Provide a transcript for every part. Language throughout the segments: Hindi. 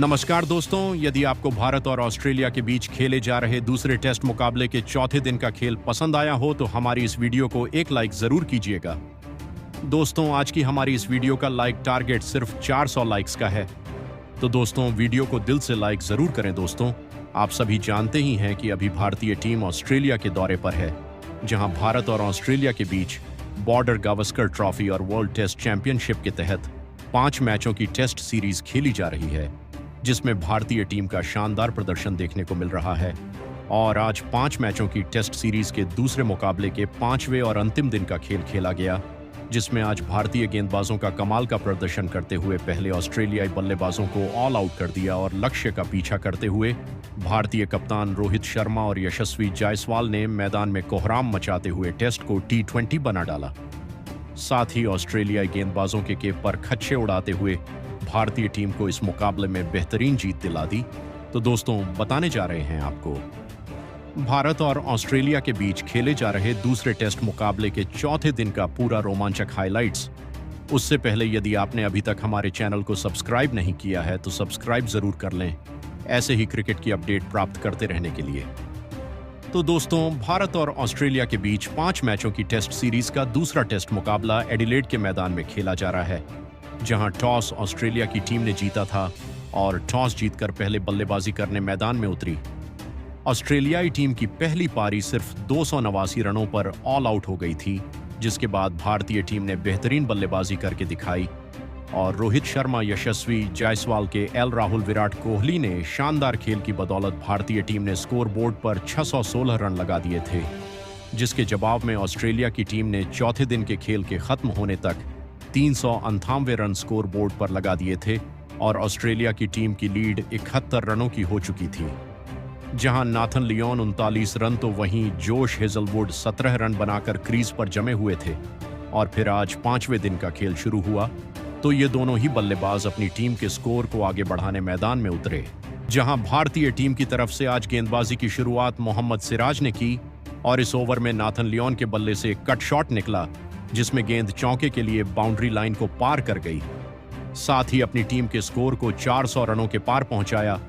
नमस्कार दोस्तों, यदि आपको भारत और ऑस्ट्रेलिया के बीच खेले जा रहे दूसरे टेस्ट मुकाबले के चौथे दिन का खेल पसंद आया हो तो हमारी इस वीडियो को एक लाइक जरूर कीजिएगा। दोस्तों, आज की हमारी इस वीडियो का लाइक टारगेट सिर्फ 400 लाइक्स का है। तो दोस्तों, वीडियो को दिल से लाइक जरूर करें। दोस्तों, आप सभी जानते ही हैं कि अभी भारतीय टीम ऑस्ट्रेलिया के दौरे पर है, जहां भारत और ऑस्ट्रेलिया के बीच बॉर्डर गावस्कर ट्रॉफी और वर्ल्ड टेस्ट चैंपियनशिप के तहत 5 मैचों की टेस्ट सीरीज खेली जा रही है, जिसमें भारतीय टीम का शानदार प्रदर्शन देखने को मिल रहा है। और आज 5 मैचों की टेस्ट सीरीज के दूसरे मुकाबले के 5वें और अंतिम दिन का खेल खेला गया, जिसमें आज भारतीय गेंदबाजों का कमाल का प्रदर्शन करते हुए पहले ऑस्ट्रेलियाई बल्लेबाजों को ऑल आउट कर दिया और लक्ष्य का पीछा करते हुए भारतीय कप्तान रोहित शर्मा और यशस्वी जायसवाल ने मैदान में कोहराम मचाते हुए टेस्ट को T20 बना डाला। साथ ही ऑस्ट्रेलियाई गेंदबाजों के केप पर खच्चे उड़ाते हुए भारतीय टीम को इस मुकाबले में बेहतरीन जीत दिला दी। तो दोस्तों, बताने जा रहे हैं आपको भारत और ऑस्ट्रेलिया के बीच खेले जा रहे दूसरे टेस्ट मुकाबले के चौथे दिन का पूरा रोमांचक हाइलाइट्स। उससे पहले यदि आपने अभी तक हमारे चैनल को सब्सक्राइब नहीं किया है तो सब्सक्राइब जरूर कर लें, ऐसे ही क्रिकेट की अपडेट प्राप्त करते रहने के लिए। तो दोस्तों, भारत और ऑस्ट्रेलिया के बीच 5 मैचों की टेस्ट सीरीज का दूसरा टेस्ट मुकाबला एडिलेड के मैदान में खेला जा रहा है, जहां टॉस ऑस्ट्रेलिया की टीम ने जीता था और टॉस जीतकर पहले बल्लेबाजी करने मैदान में उतरी। ऑस्ट्रेलियाई टीम की पहली पारी सिर्फ 289 रनों पर ऑल आउट हो गई थी, जिसके बाद भारतीय टीम ने बेहतरीन बल्लेबाजी करके दिखाई और रोहित शर्मा, यशस्वी जायसवाल के एल राहुल, विराट कोहली ने शानदार खेल की बदौलत भारतीय टीम ने स्कोर बोर्ड पर 616 रन लगा दिए थे, जिसके जवाब में ऑस्ट्रेलिया की टीम ने चौथे दिन के खेल के खत्म होने तक 398 रन स्कोर बोर्ड पर लगा दिए थे और ऑस्ट्रेलिया की टीम की लीड 71 रनों की हो चुकी थी। जहां नाथन लियोन 39 रन तो वहीं जोश हेजलवुड 17 रन बनाकर क्रीज पर जमे हुए थे। और फिर आज 5वें दिन का खेल शुरू हुआ तो ये दोनों ही बल्लेबाज अपनी टीम के स्कोर को आगे बढ़ाने मैदान में उतरे। जहां भारतीय टीम की तरफ से आज गेंदबाजी की शुरुआत मोहम्मद सिराज ने की और इस ओवर में नाथन लियोन के बल्ले से कट शॉट निकला, जिसमें गेंद चौके के लिए बाउंड्री लाइन को पार कर गई। साथ ही अपनी टीम के स्कोर को 400 रनों के पार पहुंचाया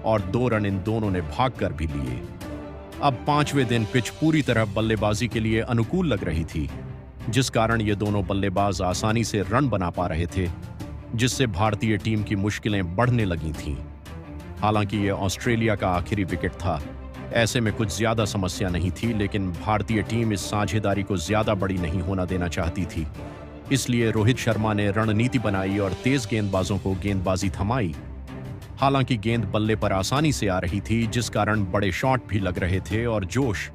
और 2 रन इन दोनों ने भागकर भी लिए। अब 5वें दिन पिच पूरी तरह बल्लेबाजी के लिए अनुकूल लग रही थी, जिस कारण ये दोनों बल्लेबाज आसानी से रन बना पा रहे थे, जिससे भारतीय टीम की मुश्किलें बढ़ने लगी थीं। हालांकि ये ऑस्ट्रेलिया का आखिरी विकेट था, ऐसे में कुछ ज्यादा समस्या नहीं थी, लेकिन भारतीय टीम इस साझेदारी को ज्यादा बड़ी नहीं होना देना चाहती थी। इसलिए रोहित शर्मा ने रणनीति बनाई और तेज गेंदबाजों को गेंदबाजी थमाई। हालांकि गेंद बल्ले पर आसानी से आ रही थी, जिस कारण बड़े शॉट भी लग रहे थे और जोश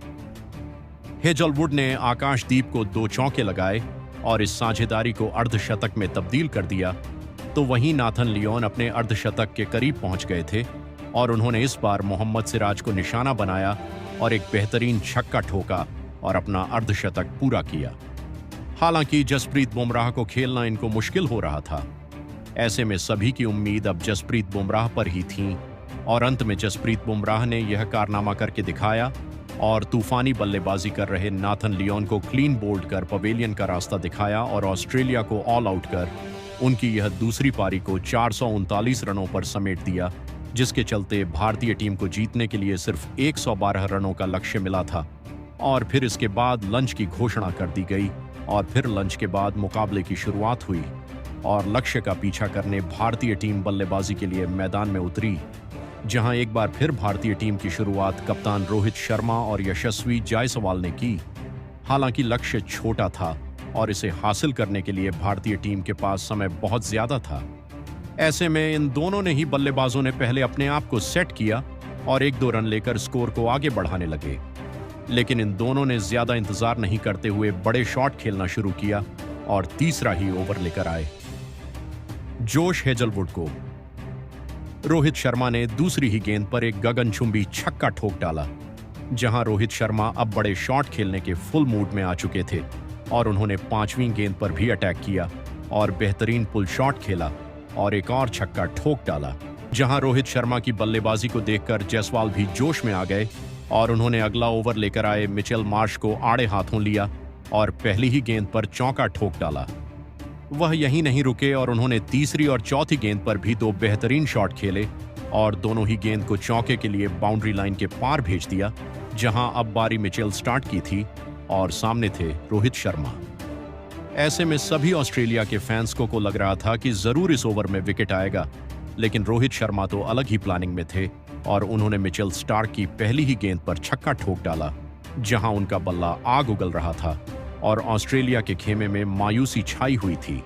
हेजलवुड ने आकाशदीप को 2 चौके लगाए और इस साझेदारी को अर्धशतक में तब्दील कर दिया। तो वहीं नाथन लियोन अपने अर्धशतक के करीब पहुंच गए थे और उन्होंने इस बार मोहम्मद सिराज को निशाना बनाया और एक बेहतरीन छक्का ठोका और अपना अर्धशतक पूरा किया। हालांकि जसप्रीत बुमराह को खेलना इनको मुश्किल हो रहा था। ऐसे में सभी की उम्मीद अब जसप्रीत बुमराह पर ही थी और अंत में जसप्रीत बुमराह ने यह कारनामा करके दिखाया और तूफानी बल्लेबाजी कर रहे नाथन लियोन को क्लीन बोल्ड कर पवेलियन का रास्ता दिखाया और ऑस्ट्रेलिया को ऑल आउट कर उनकी यह दूसरी पारी को 439 रनों पर समेट दिया, जिसके चलते भारतीय टीम को जीतने के लिए सिर्फ 112 रनों का लक्ष्य मिला था। और फिर इसके बाद लंच की घोषणा कर दी गई और फिर लंच के बाद मुकाबले की शुरुआत हुई और लक्ष्य का पीछा करने भारतीय टीम बल्लेबाजी के लिए मैदान में उतरी, जहां एक बार फिर भारतीय टीम की शुरुआत कप्तान रोहित शर्मा और यशस्वी जायसवाल ने की। हालांकि लक्ष्य छोटा था और इसे हासिल करने के लिए भारतीय टीम के पास समय बहुत ज्यादा था। ऐसे में इन दोनों ने ही बल्लेबाजों ने पहले अपने आप को सेट किया और 1-2 रन लेकर स्कोर को आगे बढ़ाने लगे, लेकिन इन दोनों ने ज्यादा इंतजार नहीं करते हुए बड़े शॉट खेलना शुरू किया और तीसरा ही ओवर लेकर आए। जोश हेजलवुड को रोहित शर्मा ने दूसरी ही गेंद पर एक गगनचुंबी छक्का ठोक डाला, जहां रोहित शर्मा अब बड़े शॉट खेलने के फुल मूड में आ चुके थे और उन्होंने 5वीं गेंद पर भी अटैक किया और बेहतरीन पुल शॉट खेला और एक और छक्का ठोक डाला। जहां रोहित शर्मा की बल्लेबाजी को देखकर जायसवाल भी जोश में आ गए और उन्होंने अगला ओवर लेकर आए मिचेल मार्श को आड़े हाथों लिया और पहली ही गेंद पर चौका ठोक डाला। वह यहीं नहीं रुके और उन्होंने तीसरी और चौथी गेंद पर भी 2 बेहतरीन शॉट खेले और दोनों ही गेंद को चौके के लिए बाउंड्री लाइन के पार भेज दिया, जहां अब बारी मिचेल स्टार्ट की थी और सामने थे रोहित शर्मा। ऐसे में सभी ऑस्ट्रेलिया के फैंस को लग रहा था कि जरूर इस ओवर में विकेट आएगा, लेकिन रोहित शर्मा तो अलग ही प्लानिंग में थे और उन्होंने मिचेल स्टार्क की पहली ही गेंद पर छक्का ठोक डाला, जहां उनका बल्ला आग उगल रहा था और ऑस्ट्रेलिया के खेमे में मायूसी छाई हुई थी।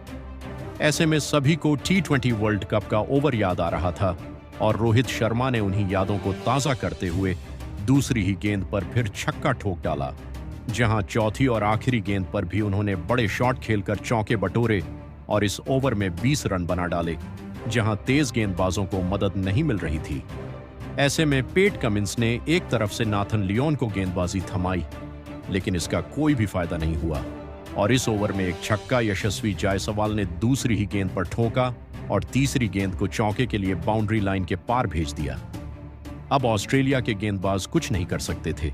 ऐसे में सभी को T20 वर्ल्ड कप का ओवर याद आ रहा था और रोहित शर्मा ने उन्हीं यादों को ताज़ा करते हुए दूसरी ही गेंद पर फिर छक्का ठोक डाला, जहां चौथी और आखिरी गेंद पर भी उन्होंने बड़े शॉट खेलकर चौके बटोरे और इस ओवर में 20 रन बना डाले, जहां तेज गेंदबाजों को मदद नहीं मिल रही थी। ऐसे में पेट कमिंस ने एक तरफ से नाथन लियोन को गेंदबाजी थमाई, लेकिन इसका कोई भी फायदा नहीं हुआ और इस ओवर में एक छक्का यशस्वी जायसवाल ने दूसरी ही गेंद पर ठोका और तीसरी गेंद को चौके के लिए बाउंड्री लाइन के पार भेज दिया। अब ऑस्ट्रेलिया के गेंदबाज कुछ नहीं कर सकते थे।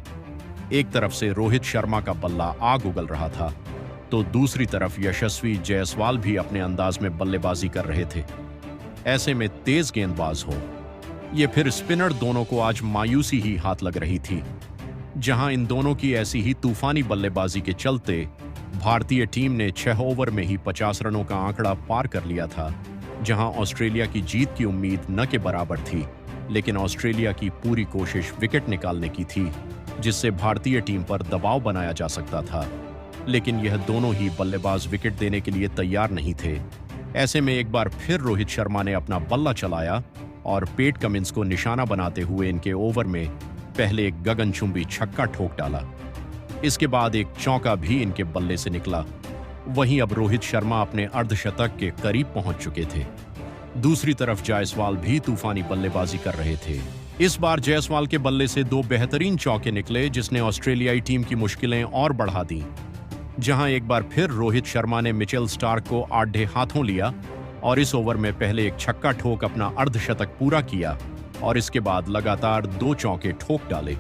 एक तरफ से रोहित शर्मा का बल्ला आग उगल रहा था, तो दूसरी तरफ यशस्वी जायसवाल भी अपने अंदाज में बल्लेबाजी कर रहे थे। ऐसे में तेज गेंदबाज हो, ये फिर स्पिनर दोनों को आज मायूसी ही हाथ लग रही थी, जहां इन दोनों की ऐसी ही तूफानी बल्लेबाजी के चलते भारतीय टीम ने 6 ओवर में ही 50 रनों का आंकड़ा पार कर लिया था, जहां ऑस्ट्रेलिया की जीत की उम्मीद न के बराबर थी, लेकिन ऑस्ट्रेलिया की पूरी कोशिश विकेट निकालने की थी, जिससे भारतीय टीम पर दबाव बनाया जा सकता था, लेकिन यह दोनों ही बल्लेबाज विकेट देने के लिए तैयार नहीं थे। ऐसे में एक बार फिर रोहित शर्मा ने अपना बल्ला चलाया और पेट कमिंस को निशाना बनाते हुए इनके ओवर में पहले एक गगनचुंबी छक्का ठोक डाला। इसके बाद एक चौका भी इनके बल्ले से निकला। वहीं अब रोहित शर्मा अपने अर्धशतक के करीब पहुंच चुके थे। दूसरी तरफ जायसवाल भी तूफानी बल्लेबाजी कर रहे थे। इस बार जायसवाल के बल्ले से 2 बेहतरीन चौके निकले, जिसने ऑस्ट्रेलियाई टीम की मुश्किलें और बढ़ा दी, जहां एक बार फिर रोहित शर्मा ने मिचेल स्टार्क को आधे हाथों लिया और इस ओवर में पहले एक छक्का ठोक अपना अर्धशतक पूरा किया और इसके बाद लगातार 2 चौके ठोक डाले,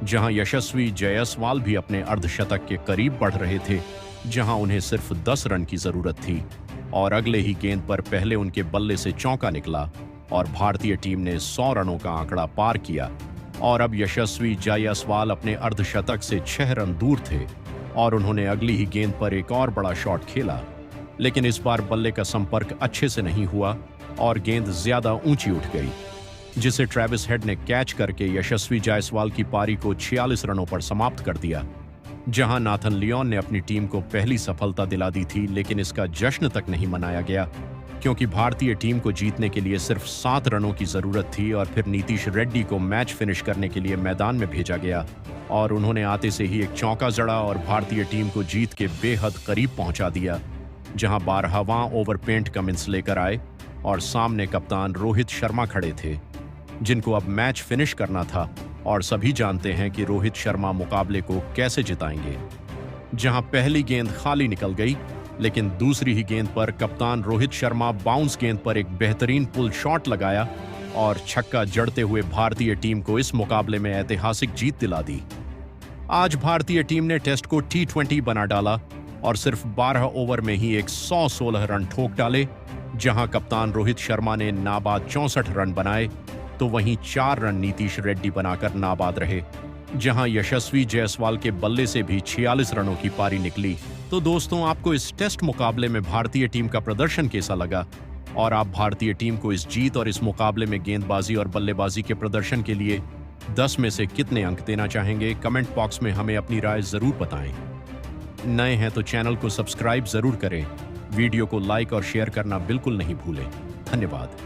जहां यशस्वी जायसवाल भी अपने अर्धशतक के करीब बढ़ रहे थे, जहां उन्हें सिर्फ 10 रन की जरूरत थी और अगले ही गेंद पर पहले उनके बल्ले से चौका निकला और भारतीय टीम ने 100 रनों का आंकड़ा पार किया और अब यशस्वी जायसवाल अपने अर्धशतक से 6 रन दूर थे और उन्होंने अगली ही गेंद पर एक और बड़ा शॉट खेला, लेकिन इस बार बल्ले का संपर्क अच्छे से नहीं हुआ और गेंद ज्यादा ऊंची उठ गई, जिसे ट्रेविस हेड ने कैच करके यशस्वी जायसवाल की पारी को 46 रनों पर समाप्त कर दिया। जहां नाथन लियोन ने अपनी टीम को पहली सफलता दिला दी थी, लेकिन इसका जश्न तक नहीं मनाया गया, क्योंकि भारतीय टीम को जीतने के लिए सिर्फ 7 रनों की जरूरत थी और फिर नीतीश रेड्डी को मैच फिनिश करने के लिए मैदान में भेजा गया और उन्होंने आते से ही एक चौका जड़ा और भारतीय टीम को जीत के बेहद करीब पहुंचा दिया, जहां 12वां ओवर पेट कमिंस लेकर आए और सामने कप्तान रोहित शर्मा खड़े थे, जिनको अब मैच फिनिश करना था और सभी जानते हैं कि रोहित शर्मा मुकाबले को कैसे जिताएंगे। जहां पहली गेंद खाली निकल गई, लेकिन दूसरी ही गेंद पर कप्तान रोहित शर्मा बाउंस गेंद पर एक बेहतरीन पुल शॉट लगाया और छक्का जड़ते हुए भारतीय टीम को इस मुकाबले में ऐतिहासिक जीत दिला दी। आज भारतीय टीम ने टेस्ट को T20 बना डाला और सिर्फ 12 ओवर में ही 116 रन ठोक डाले, जहां कप्तान रोहित शर्मा ने नाबाद 64 रन बनाए, तो वहीं 4 रन नीतीश रेड्डी बनाकर नाबाद रहे, जहां यशस्वी जायसवाल के बल्ले से भी 46 रनों की पारी निकली। तो दोस्तों, आपको इस टेस्ट मुकाबले में भारतीय टीम का प्रदर्शन कैसा लगा और आप भारतीय टीम को इस जीत और इस मुकाबले में गेंदबाजी और बल्लेबाजी के प्रदर्शन के लिए 10 में से कितने अंक देना चाहेंगे? कमेंट बॉक्स में हमें अपनी राय जरूर बताएं। नए हैं तो चैनल को सब्सक्राइब जरूर करें, वीडियो को लाइक और शेयर करना बिल्कुल नहीं भूलें। धन्यवाद।